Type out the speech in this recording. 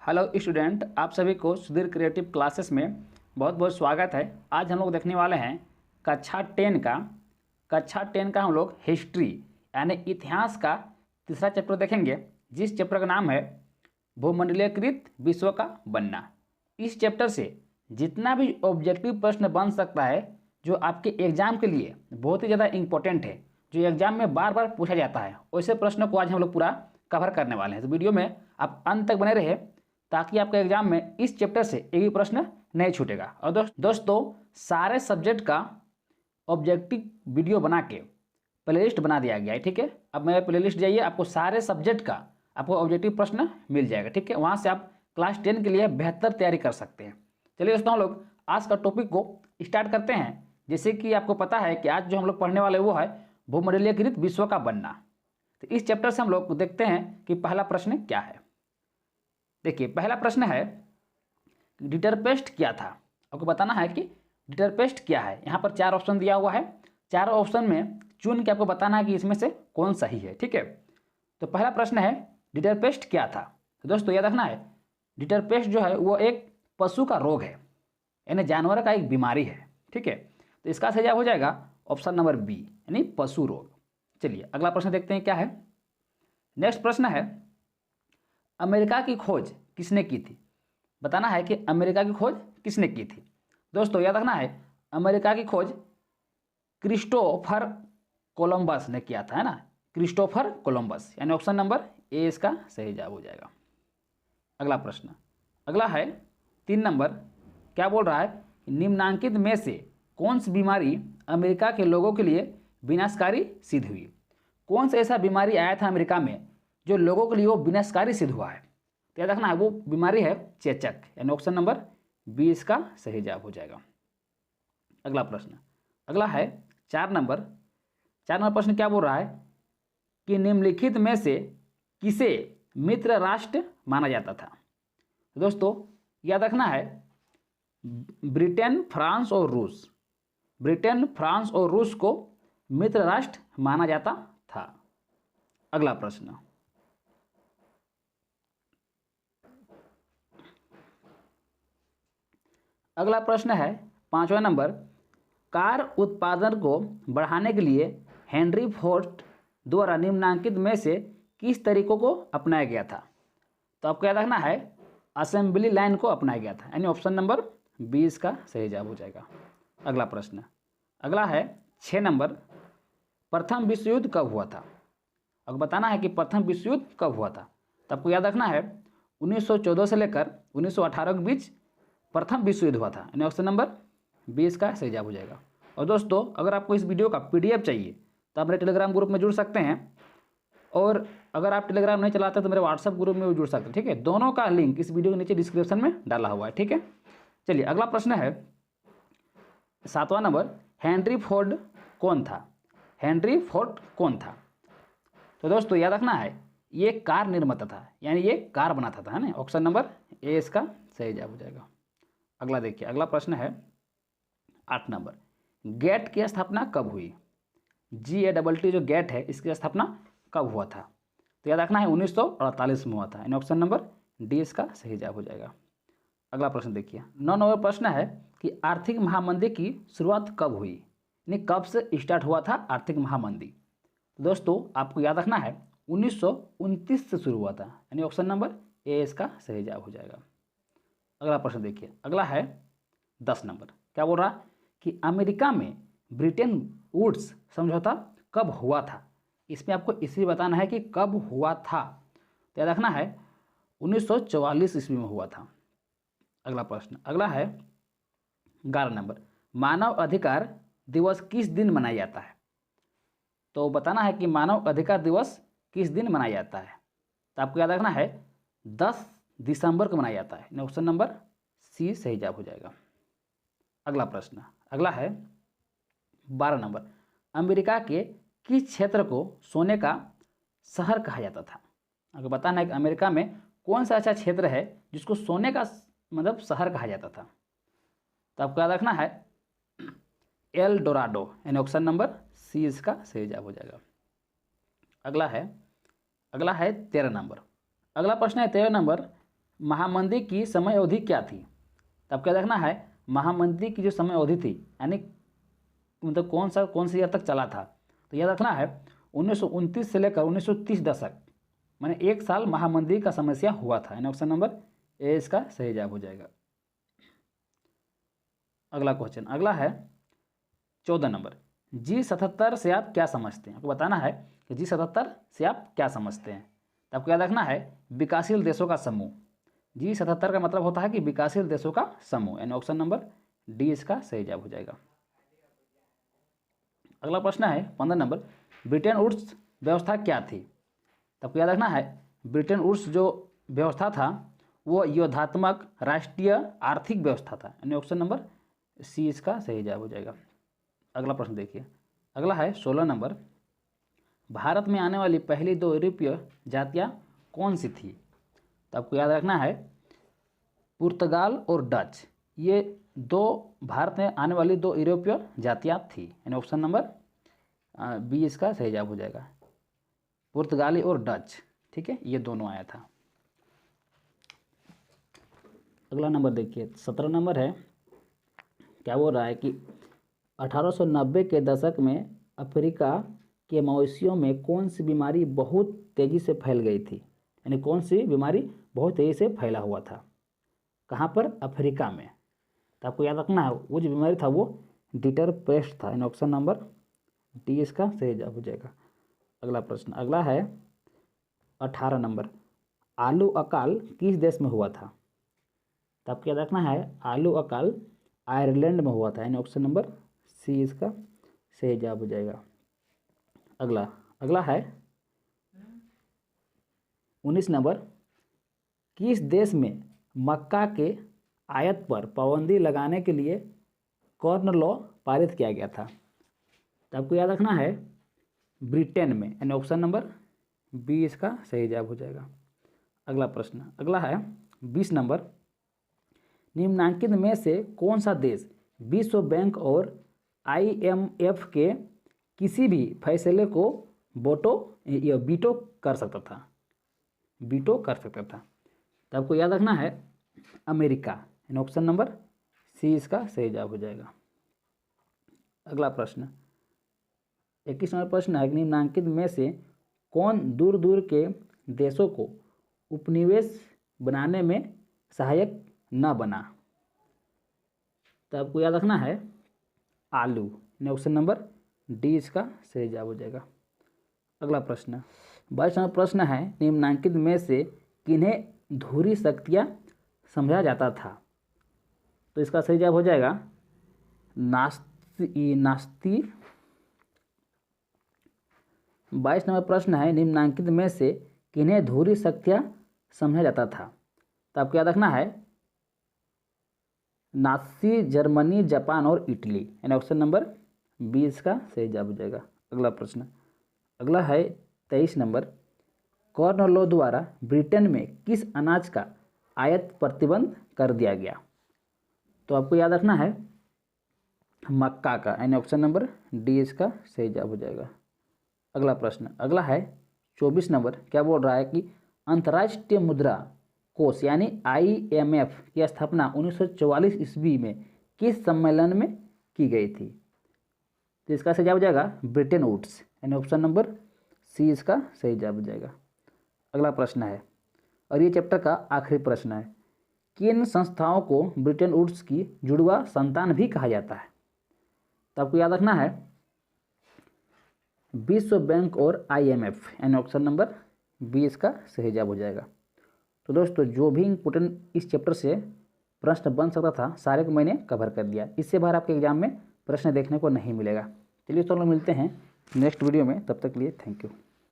Hello student, आप सभी को सुधीर क्रिएटिव क्लासेस में बहुत बहुत स्वागत है। आज हम लोग देखने वाले हैं कक्षा 10 का हम लोग हिस्ट्री यानी इतिहास का तीसरा चैप्टर देखेंगे, जिस चैप्टर का नाम है भूमंडलीकृत विश्व का बनना। इस चैप्टर से जितना भी ऑब्जेक्टिव प्रश्न बन सकता है जो आपके एग्जाम के लिए बहुत ही ज़्यादा इंपॉर्टेंट है, जो एग्जाम में बार बार पूछा जाता है, वैसे प्रश्नों को आज हम लोग पूरा कवर करने वाले हैं। तो वीडियो में आप अंत तक बने रहे ताकि आपके एग्जाम में इस चैप्टर से एक भी प्रश्न नहीं छूटेगा। और दोस्तों सारे सब्जेक्ट का ऑब्जेक्टिव वीडियो बना के प्लेलिस्ट बना दिया गया है, ठीक है। अब मेरे प्लेलिस्ट जाइए, आपको सारे सब्जेक्ट का आपको ऑब्जेक्टिव प्रश्न मिल जाएगा, ठीक है। वहाँ से आप क्लास 10 के लिए बेहतर तैयारी कर सकते हैं। चलिए दोस्तों, हम लोग आज का टॉपिक को स्टार्ट करते हैं। जैसे कि आपको पता है कि आज जो हम लोग पढ़ने वाले वो है भूमंडलीकृत विश्व का बनना। तो इस चैप्टर से हम लोग देखते हैं कि पहला प्रश्न क्या है। देखिए, पहला प्रश्न है डिटरपेस्ट क्या था। आपको बताना है कि डिटरपेस्ट क्या है। यहाँ पर 4 ऑप्शन दिया हुआ है, चारों ऑप्शन में चुन के आपको बताना है कि इसमें से कौन सही है, ठीक है। तो पहला प्रश्न है डिटरपेस्ट क्या था। तो दोस्तों याद रखना है, डिटरपेस्ट जो है वो एक पशु का रोग है, यानी जानवर का एक बीमारी है, ठीक है। तो इसका सही जवाब हो जाएगा ऑप्शन नंबर बी, यानी पशु रोग। चलिए अगला प्रश्न देखते हैं क्या है। नेक्स्ट प्रश्न है अमेरिका की खोज किसने की थी। बताना है कि अमेरिका की खोज किसने की थी। दोस्तों याद रखना है, अमेरिका की खोज क्रिस्टोफर कोलंबस ने किया था, है ना, क्रिस्टोफर कोलंबस, यानी ऑप्शन नंबर ए इसका सही जवाब हो जाएगा। अगला प्रश्न, अगला है 3 नंबर। क्या बोल रहा है, निम्नांकित में से कौन सी बीमारी अमेरिका के लोगों के लिए विनाशकारी सिद्ध हुई। कौन सा ऐसा बीमारी आया था अमेरिका में जो लोगों के लिए वो विनाशकारी सिद्ध हुआ है। तो याद रखना है वो बीमारी है चेचक, यानी ऑप्शन नंबर बी इसका सही जवाब हो जाएगा। अगला प्रश्न, अगला है 4 नंबर। 4 नंबर प्रश्न क्या बोल रहा है कि निम्नलिखित में से किसे मित्र राष्ट्र माना जाता था। तो दोस्तों याद रखना है ब्रिटेन, फ्रांस और रूस, ब्रिटेन, फ्रांस और रूस को मित्र राष्ट्र माना जाता था। अगला प्रश्न, अगला प्रश्न है 5वां नंबर। कार उत्पादन को बढ़ाने के लिए हेनरी फोर्ड द्वारा निम्नांकित में से किस तरीकों को अपनाया गया था। तो आपको याद रखना है असेंबली लाइन को अपनाया गया था, यानी ऑप्शन नंबर 20 का सही जवाब हो जाएगा। अगला प्रश्न, अगला है 6 नंबर। प्रथम विश्व युद्ध कब हुआ था। आपको बताना है कि प्रथम विश्व युद्ध कब हुआ था। तो आपको याद रखना है 1914 से लेकर 1918 के बीच प्रथम विश्व युद्ध हुआ था, यानी ऑप्शन नंबर 20 का सही जवाब हो जाएगा। और दोस्तों अगर आपको इस वीडियो का PDF चाहिए तो आप मेरे टेलीग्राम ग्रुप में जुड़ सकते हैं, और अगर आप टेलीग्राम नहीं चलाते तो मेरे व्हाट्सएप ग्रुप में भी जुड़ सकते हैं, ठीक है। दोनों का लिंक इस वीडियो के नीचे डिस्क्रिप्शन में डाला हुआ है, ठीक है। चलिए अगला प्रश्न है 7वां नंबर। हेनरी फोर्ड कौन था। हेनरी फोर्ड कौन था। तो दोस्तों याद रखना है ये कार निर्माता था, यानी ये कार बनाता था, है ना, ऑप्शन नंबर ए इसका सही जवाब हो जाएगा। अगला देखिए, अगला प्रश्न है 8 नंबर। गेट की स्थापना कब हुई। GATT जो गेट है इसकी स्थापना कब हुआ था। तो याद रखना है 1948 में हुआ था, यानी ऑप्शन नंबर डी इसका सही जवाब हो जाएगा। अगला प्रश्न देखिए 9 नंबर प्रश्न है कि आर्थिक महामंदी की शुरुआत कब हुई, यानी कब से स्टार्ट हुआ था आर्थिक महामंदी। तो दोस्तों आपको याद रखना है 1929 से शुरू हुआ था, यानी ऑप्शन नंबर ए इसका सही जवाब हो जाएगा। अगला प्रश्न देखिए, अगला है 10 नंबर। क्या बोल रहा कि अमेरिका में ब्रिटेन वुड्स समझौता कब हुआ था। इसमें आपको इसलिए बताना है कि कब हुआ था। तो याद रखना है 1944 ईस्वी में हुआ था। अगला प्रश्न, अगला है 11 नंबर। मानव अधिकार दिवस किस दिन मनाया जाता है। तो बताना है कि मानव अधिकार दिवस किस दिन मनाया जाता है। तो आपको याद रखना है 10 दिसंबर को मनाया जाता है, ऑप्शन नंबर सी सही जवाब हो जाएगा। अगला प्रश्न, अगला है 12 नंबर। अमेरिका के किस क्षेत्र को सोने का शहर कहा जाता था। आपको बताना है कि अमेरिका में कौन सा ऐसा क्षेत्र है जिसको सोने का मतलब शहर कहा जाता था। तो आपको याद रखना है एल डोराडो, यानी ऑप्शन नंबर सी इसका सही जवाब हो जाएगा। अगला है 13 नंबर। अगला प्रश्न है 13 नंबर। महामंदी की समय अवधि क्या थी? तब क्या देखना है, महामंदी की जो समय अवधि थी यानी मतलब कौन से ईयर तक चला था, तो याद रखना है 1929 से लेकर 1930 दशक, माने 1 साल महामंदी का समस्या हुआ था। यानी ऑप्शन नंबर ए इसका सही जवाब हो जाएगा। अगला क्वेश्चन, अगला है 14 नंबर, G77 से आप क्या समझते हैं? आपको बताना है कि G77 से आप क्या समझते हैं। तो आपको याद रखना है विकासशील देशों का समूह। G77 का मतलब होता है कि विकासशील देशों का समूह, यानी ऑप्शन नंबर डी इसका सही जवाब हो जाएगा। अगला प्रश्न है 15 नंबर, ब्रिटेन वुड्स व्यवस्था क्या थी? तो आपको याद रखना है ब्रिटेन वुड्स जो व्यवस्था था वो योद्धात्मक राष्ट्रीय आर्थिक व्यवस्था था, यानी ऑप्शन नंबर सी इसका सही जवाब हो जाएगा। अगला प्रश्न देखिए, अगला है 16 नंबर, भारत में आने वाली पहली 2 यूरोपीय जातियाँ कौन सी थी? तो आपको याद रखना है पुर्तगाल और डच, ये 2 भारत में आने वाली 2 यूरोपीय जातियाँ थी, यानी ऑप्शन नंबर बी इसका सही जवाब हो जाएगा, पुर्तगाली और डच। ठीक है, ये दोनों आया था। अगला नंबर देखिए 17 नंबर है, क्या बोल रहा है कि 1890 के दशक में अफ्रीका के मवेशियों में कौन सी बीमारी बहुत तेज़ी से फैल गई थी? यानी कौन सी बीमारी बहुत तेज़ी से फैला हुआ था, कहाँ पर? अफ्रीका में। तो आपको याद रखना है वो जो बीमारी था वो डिटर पेस्ट था, यानी ऑप्शन नंबर डी इसका सही जवाब हो जाएगा। अगला प्रश्न, अगला है 18 नंबर, आलू अकाल किस देश में हुआ था? तो आपको याद रखना है आलू अकाल आयरलैंड में हुआ था, यानी ऑप्शन नंबर सी इसका सही जवाब हो जाएगा। अगला है 19 नंबर, किस देश में मक्का के आयात पर पाबंदी लगाने के लिए कॉर्न लॉ पारित किया गया था? तो आपको याद रखना है ब्रिटेन में, यानी ऑप्शन नंबर बी इसका सही जवाब हो जाएगा। अगला प्रश्न, अगला है 20 नंबर, निम्नांकित में से कौन सा देश विश्व बैंक और IMF के किसी भी फैसले को वीटो कर सकता था? तो आपको याद रखना है अमेरिका, यानी ऑप्शन नंबर सी इसका सही जवाब हो जाएगा। अगला प्रश्न 21 नंबर प्रश्न है, निम्नांकित में से कौन दूर दूर के देशों को उपनिवेश बनाने में सहायक न बना? तो आपको याद रखना है आलू, यानी ऑप्शन नंबर डी इसका सही जवाब हो जाएगा। अगला प्रश्न 22 नंबर प्रश्न है, निम्नांकित में से किन्हें धुरी शक्तियाँ समझा जाता था? तो इसका सही जवाब हो जाएगा नास्ती। 22 नंबर प्रश्न है, निम्नांकित में से किन्हें धुरी शक्तियाँ समझा जाता था? तो आपको याद रखना है नाज़ी जर्मनी, जापान और इटली, यानी ऑप्शन नंबर बी इसका सही जवाब हो जाएगा। अगला प्रश्न, अगला है 23 नंबर, कॉर्न लॉ द्वारा ब्रिटेन में किस अनाज का आयात प्रतिबंध कर दिया गया? तो आपको याद रखना है मक्का का, यानी ऑप्शन नंबर डी इसका सही जवाब हो जाएगा। अगला प्रश्न, अगला है 24 नंबर, क्या बोल रहा है कि अंतर्राष्ट्रीय मुद्रा कोष यानी IMF की स्थापना 1944 ईस्वी में किस सम्मेलन में की गई थी? तो इसका सही जवाब हो जाएगा ब्रिटेन वुड्स, यानी ऑप्शन नंबर सी इसका सही जवाब हो जाएगा। अगला प्रश्न है और ये चैप्टर का आखिरी प्रश्न है, किन संस्थाओं को ब्रिटेन वुड्स की जुड़वा संतान भी कहा जाता है? तो आपको याद रखना है विश्व बैंक और IMF, यानी ऑप्शन नंबर बी इसका सही जवाब हो जाएगा। तो दोस्तों जो भी इम्पोर्टेंट इस चैप्टर से प्रश्न बन सकता था सारे को मैंने कवर कर दिया। इससे बाहर आपके एग्जाम में प्रश्न देखने को नहीं मिलेगा। चलिए तो हम लोग मिलते हैं नेक्स्ट वीडियो में, तब तक के लिए थैंक यू।